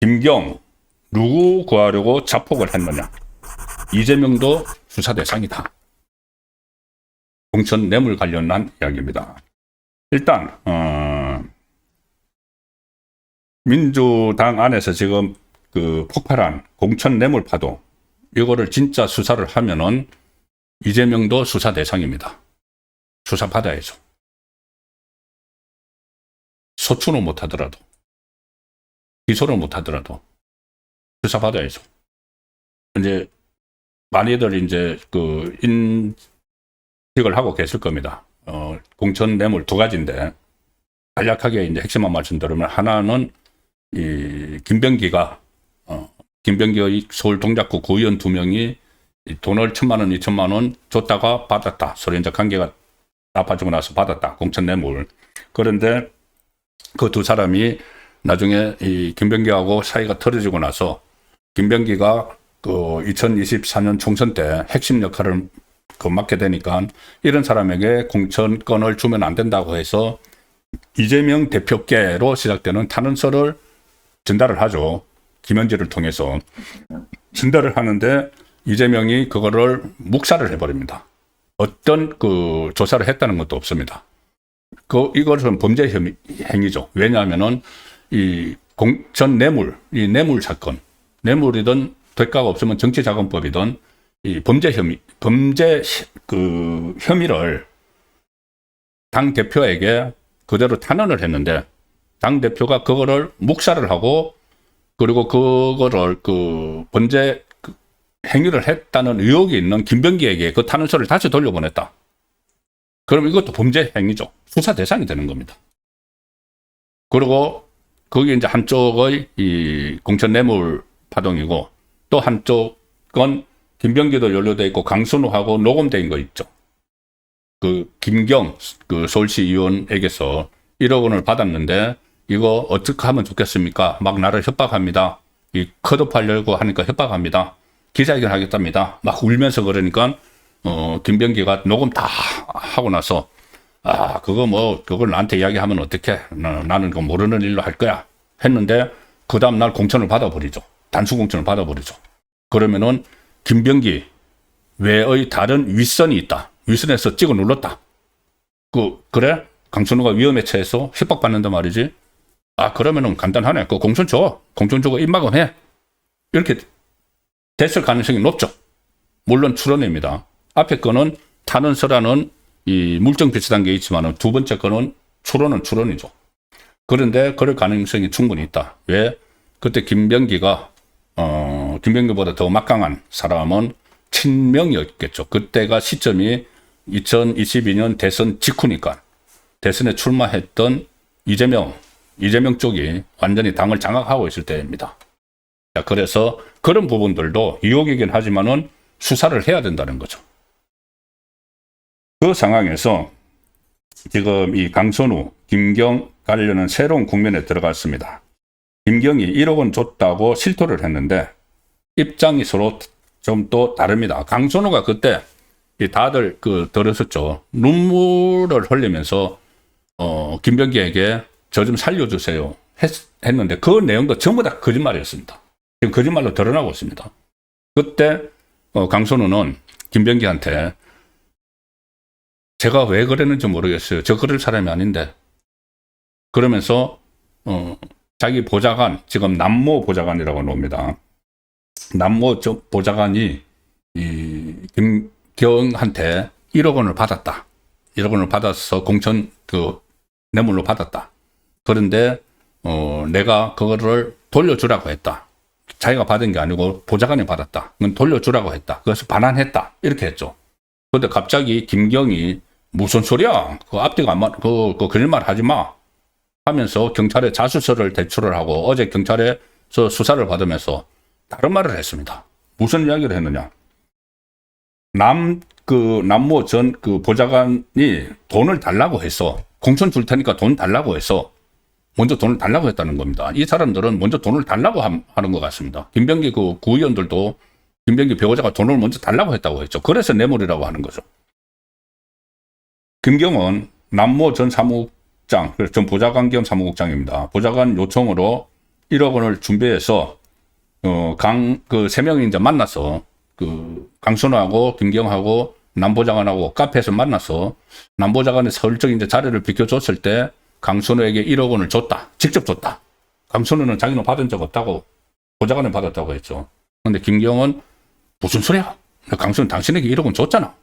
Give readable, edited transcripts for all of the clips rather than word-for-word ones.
김경, 누구 구하려고 자폭을 했느냐? 이재명도 수사 대상이다. 공천 뇌물 관련한 이야기입니다. 일단 민주당 안에서 지금 그 폭발한 공천 뇌물 파동, 이거를 진짜 수사를 하면은 이재명도 수사 대상입니다. 수사 받아야죠. 소추는 못하더라도, 기소를 못하더라도 수사 받아야죠. 이제 많이들 이제 그 인식을 하고 계실 겁니다. 공천 뇌물 두 가지인데 간략하게 이제 핵심만 말씀드리면, 하나는 이 김병기가 김병기의 서울 동작구 구의원 2명이 돈을 1,000만 원, 2,000만 원 줬다가 받았다. 서로 이제 관계가 나빠지고 나서 받았다. 공천 뇌물. 그런데 그 두 사람이 나중에 이 김병기하고 사이가 틀어지고 나서 김병기가 그 2024년 총선 때 핵심 역할을 맡게 되니까 이런 사람에게 공천권을 주면 안 된다고 해서 이재명 대표께로 시작되는 탄원서를 전달을 하죠. 김현지를 통해서 전달을 하는데 이재명이 그거를 묵살을 해버립니다. 어떤 그 조사를 했다는 것도 없습니다. 이것은 범죄 행위죠. 왜냐하면은 이 공천 뇌물, 이 뇌물 사건, 뇌물이든 대가가 없으면 정치자금법이든 이 범죄 혐의를 당 대표에게 그대로 탄원을 했는데 당 대표가 그거를 묵살을 하고, 그리고 그거를 그 범죄 행위를 했다는 의혹이 있는 김병기에게 그 탄원서를 다시 돌려보냈다. 그럼 이것도 범죄 행위죠. 수사 대상이 되는 겁니다. 그리고 거기 이제 한쪽의 이 공천 뇌물 파동이고, 또 한쪽은 김병기도 연루돼 있고 강순우하고 녹음된 거 있죠. 그 김경 그 서울시 의원에게서 1억 원을 받았는데 이거 어떻게 하면 좋겠습니까? 막 나를 협박합니다. 이 컷오프하려고 하니까 협박합니다. 기자회견 하겠답니다. 막 울면서 그러니까 김병기가 녹음 다 하고 나서 그걸 나한테 이야기하면 어떡해. 나는 그거 모르는 일로 할 거야. 했는데 그 다음날 공천을 받아버리죠. 단수 공천을 받아버리죠. 그러면은 김병기 외의 다른 윗선이 있다. 윗선에서 찍어 눌렀다. 그래? 강춘우가 위험에 처해서 협박받는단 말이지. 그러면은 간단하네. 그 공천 줘. 공천 주고 입막음해. 이렇게 됐을 가능성이 높죠. 물론 추론입니다. 앞에 거는 탄원서라는 이 물증 비슷한 게 있지만 두 번째 거는 추론이죠. 그런데 그럴 가능성이 충분히 있다. 왜? 그때 김병기가 김병기보다 더 막강한 사람은 친명이었겠죠. 그때가 시점이 2022년 대선 직후니까 대선에 출마했던 이재명 쪽이 완전히 당을 장악하고 있을 때입니다. 자, 그래서 그런 부분들도 의혹이긴 하지만은 수사를 해야 된다는 거죠. 그 상황에서 지금 이 강선우, 김경 관련은 새로운 국면에 들어갔습니다. 김경이 1억 원 줬다고 실토를 했는데 입장이 서로 좀 또 다릅니다. 강선우가 그때 다들 들었었죠. 눈물을 흘리면서 김병기에게 저 좀 살려주세요 했는데 그 내용도 전부 다 거짓말이었습니다. 지금 거짓말로 드러나고 있습니다. 그때 강선우는 김병기한테 제가 왜 그랬는지 모르겠어요. 저 그럴 사람이 아닌데. 그러면서 자기 보좌관, 지금 남모 보좌관이라고 놉니다. 남모 보좌관이 이 김경한테 1억 원을 받았다. 1억 원을 받아서 공천 뇌물로 받았다. 그런데 내가 그거를 돌려주라고 했다. 자기가 받은 게 아니고 보좌관이 받았다. 그건 돌려주라고 했다. 그래서 반환했다. 이렇게 했죠. 그런데 갑자기 김경이 무슨 소리야? 그 앞뒤가 안 맞, 그 거짓말 하지 마. 하면서 경찰에 자수서를 제출을 하고 어제 경찰에서 수사를 받으면서 다른 말을 했습니다. 무슨 이야기를 했느냐? 남모 전 보좌관이 돈을 달라고 해서 공천 줄 테니까 돈 달라고 해서 먼저 돈을 달라고 했다는 겁니다. 이 사람들은 먼저 돈을 달라고 하는 것 같습니다. 김병기 구의원들도 김병기 배우자가 돈을 먼저 달라고 했다고 했죠. 그래서 뇌물이라고 하는 거죠. 김경은 남모 전 사무국장, 전 보좌관 겸 사무국장입니다. 보좌관 요청으로 1억 원을 준비해서 그 세 명이 이제 만나서 그 강순호하고 김경하고 남보좌관하고 카페에서 만나서 남보좌관이 서울적 이제 자리를 비켜줬을 때 강순호에게 1억 원을 줬다. 직접 줬다. 강순호는 자기는 받은 적 없다고 보좌관을 받았다고 했죠. 근데 김경은 무슨 소리야? 강순호 당신에게 1억 원 줬잖아.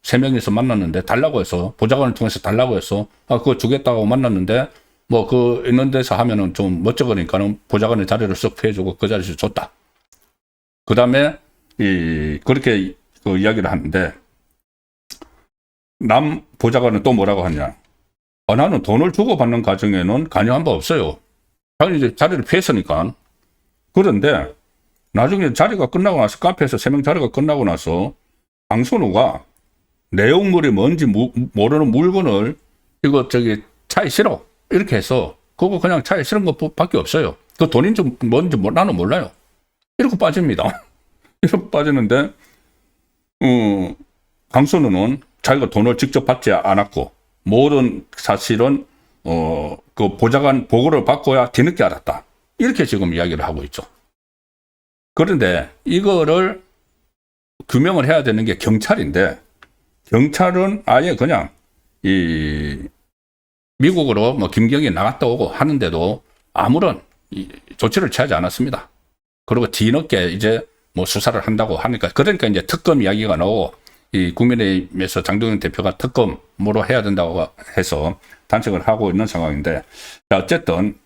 세 명이서 만났는데 달라고 해서 보좌관을 통해서 달라고 해서 그거 주겠다고 만났는데 뭐 그 있는 데서 하면은 좀 멋쩍으니까는 보좌관의 자리를 쓱 피해주고 그 자리에서 줬다. 그 다음에 그렇게 그 이야기를 하는데 남 보좌관은 또 뭐라고 하냐? 나는 돈을 주고받는 과정에는 관여한 바 없어요. 당연히 이제 자리를 피했으니까. 그런데 나중에 자리가 끝나고 나서 카페에서 세 명 자리가 끝나고 나서 강순호가 내용물이 뭔지 모르는 물건을 이거 저기 차에 실어 이렇게 해서 그거 그냥 차에 실은 것밖에 없어요. 그 돈인지 뭔지 나는 몰라요. 이렇게 빠집니다. 이렇게 빠지는데 강순호는 자기가 돈을 직접 받지 않았고 모든 사실은 그 보좌관 보고를 받고야 뒤늦게 알았다. 이렇게 지금 이야기를 하고 있죠. 그런데 이거를 규명을 해야 되는 게 경찰인데 경찰은 아예 그냥 미국으로 뭐 김경이 나갔다 오고 하는데도 아무런 조치를 취하지 않았습니다. 그리고 뒤늦게 이제 뭐 수사를 한다고 하니까 그러니까 이제 특검 이야기가 나오고 이 국민의힘에서 장동영 대표가 특검으로 해야 된다고 해서 단식을 하고 있는 상황인데 자, 어쨌든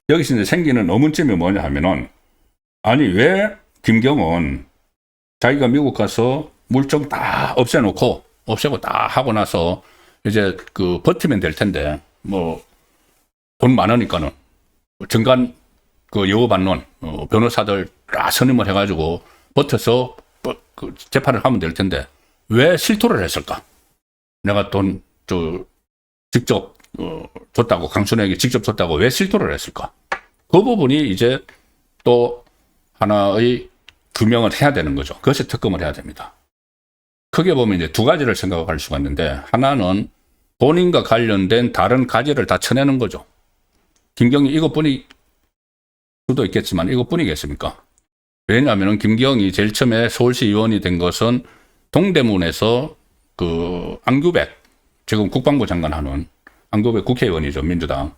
여기서 이제 생기는 의문점이 뭐냐 하면은 아니 왜 김경은 자기가 미국 가서 물증 다 없애고 다 하고 나서 이제 그 버티면 될 텐데 뭐 돈 많으니까는 정관 그 여우받는 변호사들 다 선임을 해가지고 버텨서 그 재판을 하면 될 텐데 왜 실토를 했을까? 내가 돈 직접 줬다고 강순호에게 직접 줬다고 왜 실토를 했을까? 그 부분이 이제 또 하나의 규명을 해야 되는 거죠. 그것이 특검을 해야 됩니다. 크게 보면 이제 두 가지를 생각할 수가 있는데 하나는 본인과 관련된 다른 가지를 다 쳐내는 거죠. 김경이 이것뿐이 수도 있겠지만 이것뿐이겠습니까? 왜냐하면 김경이 제일 처음에 서울시 의원이 된 것은 동대문에서 그 안규백 지금 국방부 장관 하는 안규백 국회의원이죠. 민주당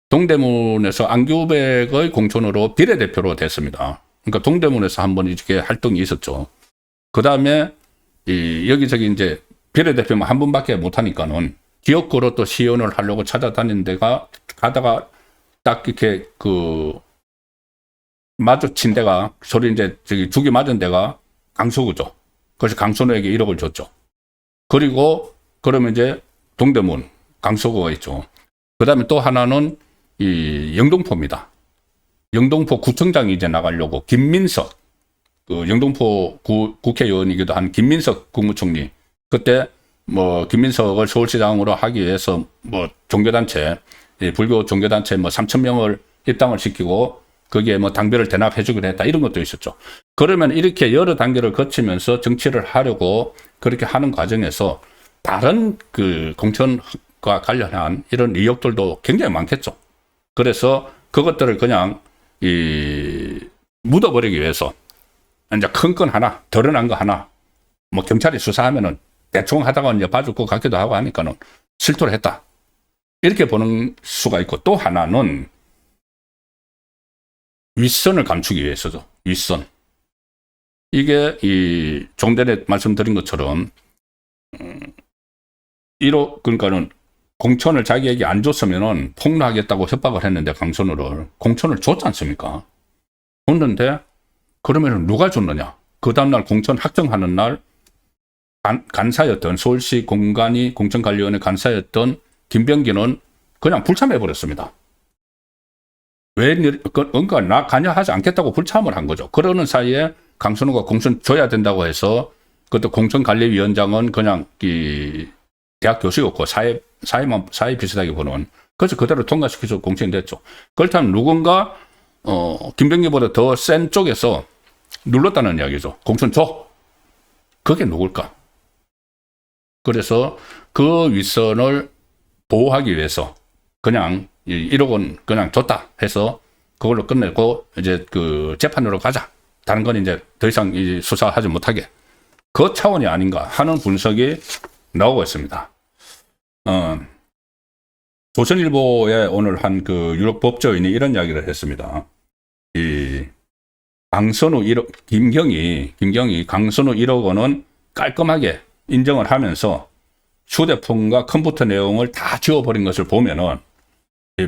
동대문에서 안규백의 공천으로 비례대표로 됐습니다. 그러니까 동대문에서 한번 이렇게 활동이 있었죠. 그 다음에 여기저기 이제 비례대표만 한 분밖에 못하니까는 지역구로 또 시의원을 하려고 찾아다니는 데가 가다가 딱 이렇게 그 마주친 데가 소리 이제 저기 죽이 맞은 데가 강서구죠. 그래서 강순호에게 1억을 줬죠. 그리고 그러면 이제 동대문 강서구가 있죠. 그 다음에 또 하나는 이 영등포입니다. 영등포 구청장이 이제 나가려고 김민석 그 영등포 국회의원이기도 한 김민석 국무총리 그때 뭐 김민석을 서울시장으로 하기 위해서 뭐 종교단체 불교 종교단체 뭐 3,000명을 입당을 시키고 거기에 뭐 당비를 대납해주기로 했다 이런 것도 있었죠. 그러면 이렇게 여러 단계를 거치면서 정치를 하려고 그렇게 하는 과정에서 다른 그 공천과 관련한 이런 의혹들도 굉장히 많겠죠. 그래서 그것들을 그냥 묻어버리기 위해서 이제 큰 건 하나, 드러난 거 하나, 뭐 경찰이 수사하면은 대충 하다가 이제 봐줄 것 같기도 하고 하니까는 실토를 했다. 이렇게 보는 수가 있고 또 하나는 윗선을 감추기 위해서죠. 윗선. 이게 좀 전에 말씀드린 것처럼 1호 그러니까는 공천을 자기에게 안 줬으면은 폭로하겠다고 협박을 했는데 강선우를 공천을 줬지 않습니까? 줬는데 그러면 누가 줬느냐? 그 다음날 공천 확정하는 날 간사였던 서울시 공천관리위원회 간사였던 김병기는 그냥 불참해버렸습니다. 그러니까 나 관여하지 않겠다고 불참을 한 거죠. 그러는 사이에 강선우가 공천 줘야 된다고 해서 그때 공천관리위원장은 그냥 대학 교수였고 사회 비슷하게 보는 그래서 그대로 통과시켜서 공천이 됐죠. 그렇다면 누군가 김병기보다 더 센 쪽에서 눌렀다는 이야기죠. 공천 줘. 그게 누굴까? 그래서 그 윗선을 보호하기 위해서 그냥 1억 원 그냥 줬다 해서 그걸로 끝내고 이제 그 재판으로 가자. 다른 건 이제 더 이상 수사하지 못하게. 그 차원이 아닌가 하는 분석이 나오고 있습니다. 조선일보에 오늘 한 그 유력 법조인이 이런 이야기를 했습니다. 이 강선우 1억, 김경이 강선우 1억 원은 깔끔하게 인정을 하면서 휴대폰과 컴퓨터 내용을 다 지워버린 것을 보면은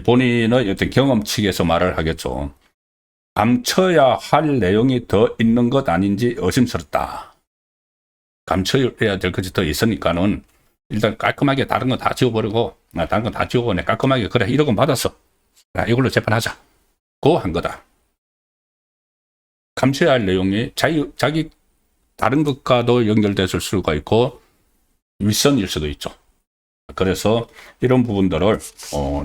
본인의 어떤 경험칙에서 말을 하겠죠. 감춰야 할 내용이 더 있는 것 아닌지 의심스럽다. 감춰야 될 것이 더 있으니까는 일단 깔끔하게 다른 거 다 지워버리고, 다른 거 다 지우고 깔끔하게 그래 1억 원 받았어. 이걸로 재판하자. 그거 한 거다. 감춰야 할 내용이 자기 다른 것과도 연결됐을 수가 있고 윗선일 수도 있죠. 그래서 이런 부분들을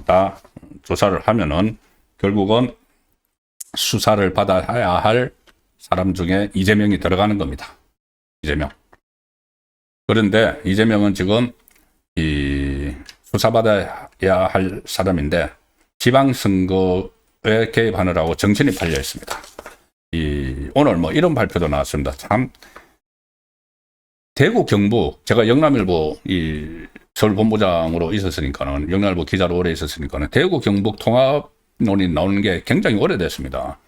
다 조사를 하면은 결국은 수사를 받아야 할 사람 중에 이재명이 들어가는 겁니다. 이재명. 그런데 이재명은 지금 이 수사받아야 할 사람인데 지방선거에 개입하느라고 정신이 팔려 있습니다. 오늘 뭐 이런 발표도 나왔습니다. 참 대구 경북, 제가 영남일보 서울본부장으로 있었으니까는, 영남일보 기자로 오래 있었으니까는 대구 경북 통합론이 나오는 게 굉장히 오래됐습니다.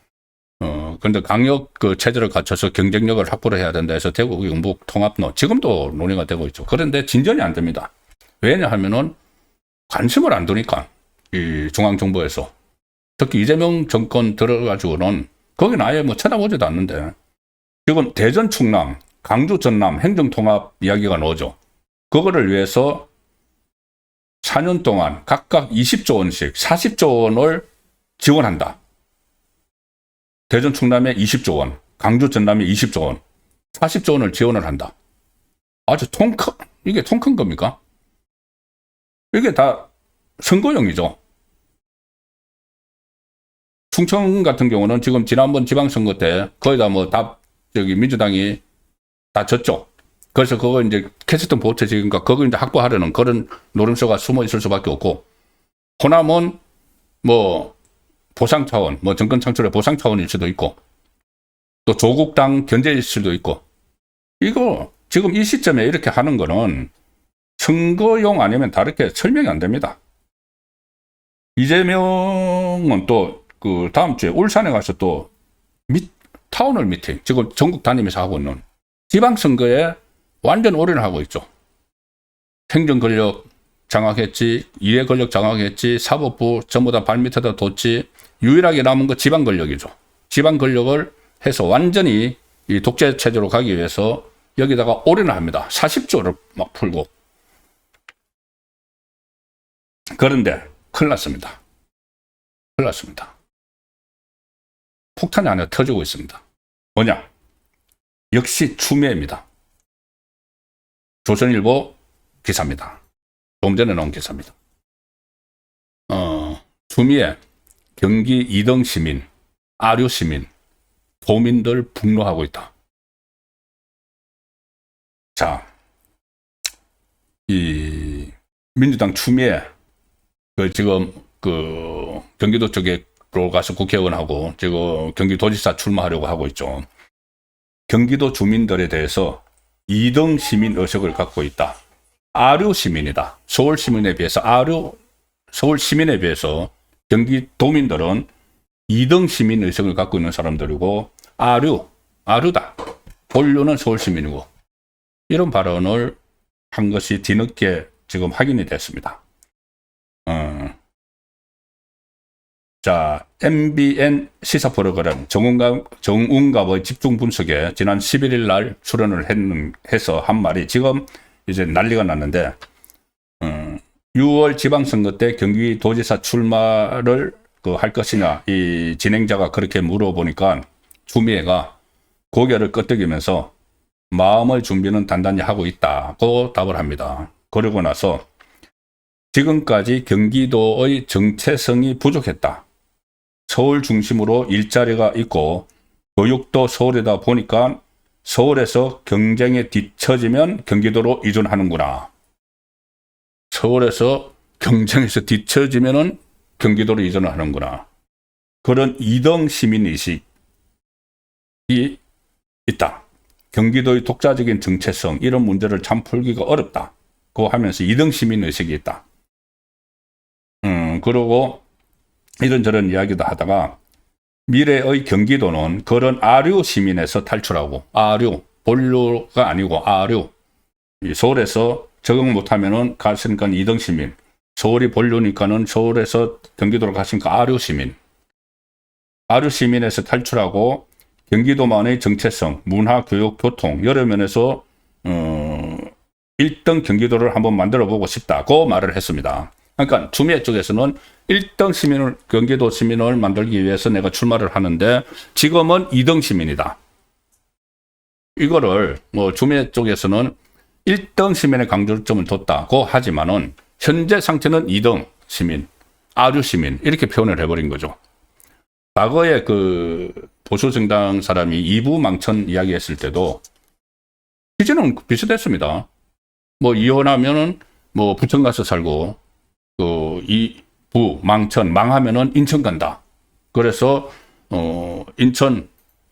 그런데 강력 그 체제를 갖춰서 경쟁력을 확보를 해야 된다 해서 대구 경북 통합론 지금도 논의가 되고 있죠. 그런데 진전이 안 됩니다. 왜냐하면은 관심을 안 두니까 이 중앙정부에서 특히 이재명 정권 들어가지고는 거기는 아예 뭐 쳐다보지도 않는데 지금 대전 충남, 강주 전남 행정통합 이야기가 나오죠. 그거를 위해서 4년 동안 각각 20조 원씩 40조 원을 지원한다. 대전 충남에 20조 원, 강주 전남에 20조 원, 40조 원을 지원을 한다. 아주 이게 통 큰 겁니까? 이게 다 선거용이죠. 충청 같은 경우는 지금 지난번 지방선거 때 거의 다 뭐 민주당이 다 졌죠. 그래서 그거 이제 캐스팅 보트지니까 그거 이제 확보하려는 그런 노림수가 숨어 있을 수밖에 없고, 호남은 뭐 보상 차원, 뭐 정권 창출의 보상 차원일 수도 있고, 또 조국당 견제일 수도 있고, 이거 지금 이 시점에 이렇게 하는 거는 선거용 아니면 다르게 설명이 안 됩니다. 이재명은 또 그 다음 주에 울산에 가서 또 타운홀 미팅, 지금 전국 다니면서 하고 있는 지방선거에 완전 올인을 하고 있죠. 행정 권력 장악했지, 이해 권력 장악했지, 사법부 전부 다 발밑에다 뒀지, 유일하게 남은 거 지방 권력이죠. 지방 권력을 해서 완전히 이 독재 체제로 가기 위해서 여기다가 올인을 합니다. 40조를 막 풀고. 그런데 큰일 났습니다. 큰일 났습니다. 폭탄이 하나 터지고 있습니다. 뭐냐? 역시 추미애입니다. 조선일보 기사입니다. 조금 전에 나온 기사입니다. 추미애, 경기 이등 시민, 아류 시민, 도민들 분노하고 있다. 자, 이 민주당 추미애, 지금 경기도 쪽으로 가서 국회의원하고 지금 경기도지사 출마하려고 하고 있죠. 경기도 주민들에 대해서 2등 시민 의식을 갖고 있다. 아류 시민이다. 서울 시민에 비해서 서울 시민에 비해서 경기도민들은 2등 시민 의식을 갖고 있는 사람들이고 아류다. 본류는 서울 시민이고, 이런 발언을 한 것이 뒤늦게 지금 확인이 됐습니다. 자, MBN 시사 프로그램 정운갑의 집중 분석에 지난 11일 날 출연을 해서 한 말이 지금 이제 난리가 났는데, 6월 지방선거 때 경기도지사 출마를 할 것이냐, 이 진행자가 그렇게 물어보니까 추미애가 고개를 끄덕이면서 마음의 준비는 단단히 하고 있다고 답을 합니다. 그러고 나서 지금까지 경기도의 정체성이 부족했다. 서울 중심으로 일자리가 있고 교육도 서울이다 보니까 서울에서 경쟁에 뒤처지면 경기도로 이전하는구나. 서울에서 경쟁에서 뒤처지면은 경기도로 이전을 하는구나. 그런 2등 시민의식이 있다. 경기도의 독자적인 정체성, 이런 문제를 참 풀기가 어렵다. 고 하면서 2등 시민의식이 있다. 그러고 이런저런 이야기도 하다가 미래의 경기도는 그런 아류 시민에서 탈출하고, 아류, 본류가 아니고 아류. 서울에서 적응 못하면은 갔으니까 2등 시민. 서울이 본류니까는 서울에서 경기도로 갔으니까 아류 시민. 아류 시민에서 탈출하고 경기도만의 정체성, 문화, 교육, 교통 여러 면에서 1등 경기도를 한번 만들어 보고 싶다고 말을 했습니다. 그러니까 추미애 쪽에서는 1등 시민을, 경기도 시민을 만들기 위해서 내가 출마를 하는데 지금은 2등 시민이다. 이거를 뭐 추미애 쪽에서는 1등 시민의 강조점을 뒀다고 하지만은 현재 상태는 2등 시민, 아류 시민 이렇게 표현을 해버린 거죠. 과거에 그 보수정당 사람이 이부망천 이야기했을 때도 취지는 비슷했습니다. 뭐 이혼하면은 뭐 부천 가서 살고, 그 이부 망천 망하면은 인천 간다. 그래서 인천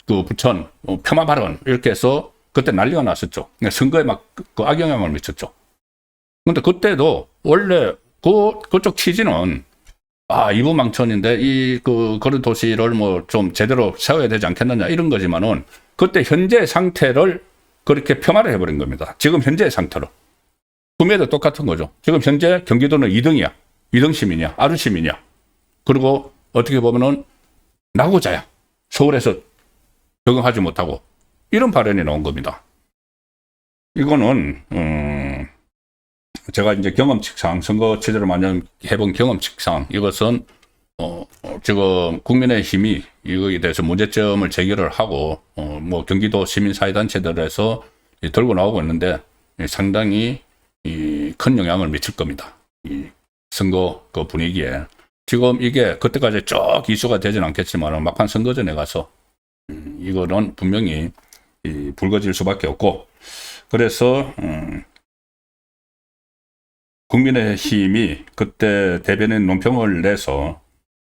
그 부천 폄하 발언 이렇게 해서 그때 난리가 났었죠. 선거에 막 그 악영향을 미쳤죠. 근데 그때도 원래 그쪽 취지는 이부망천인데 그런 도시를 뭐 좀 제대로 세워야 되지 않겠느냐 이런 거지만은 그때 현재 상태를 그렇게 폄하를 해버린 겁니다. 지금 현재 상태로. 구매도 똑같은 거죠. 지금 현재 경기도는 2등이야. 2등 시민이야. 아류 시민이야. 그리고 어떻게 보면은 나고자야. 서울에서 적응하지 못하고 이런 발언이 나온 겁니다. 이거는 제가 이제 경험칙상 선거 체제를 많이 해본 경험칙상 이것은 지금 국민의힘이 이거에 대해서 문제점을 제기를 하고 뭐 경기도 시민사회단체들에서 들고 나오고 있는데 상당히 큰 영향을 미칠 겁니다. 이 선거 그 분위기에. 지금 이게 그때까지 쭉 이슈가 되진 않겠지만 막판 선거전에 가서 이거는 분명히 불거질 수밖에 없고, 그래서 국민의힘이 그때 대변인 논평을 내서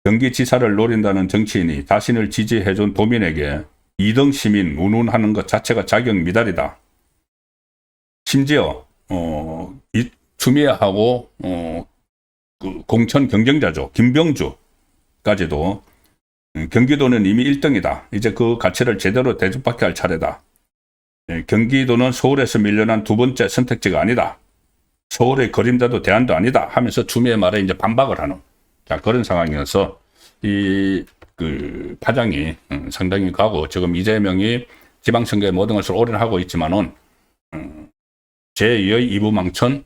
경기지사를 노린다는 정치인이 자신을 지지해준 도민에게 2등 시민 운운하는 것 자체가 자격 미달이다. 심지어 추미애하고 그 공천 경쟁자죠. 김병주까지도 경기도는 이미 1등이다. 이제 그 가치를 제대로 대접받게 할 차례다. 경기도는 서울에서 밀려난 두 번째 선택지가 아니다. 서울의 그림자도 대안도 아니다 하면서 추미애 말에 이제 반박을 하는 그런 상황이어서 그 파장이 상당히 가고, 지금 이재명이 지방선거에 모든 것을 올인하고 있지만은 제2의 이부망천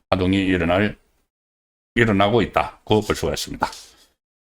파동이 일어나고 있다고 볼 수가 있습니다.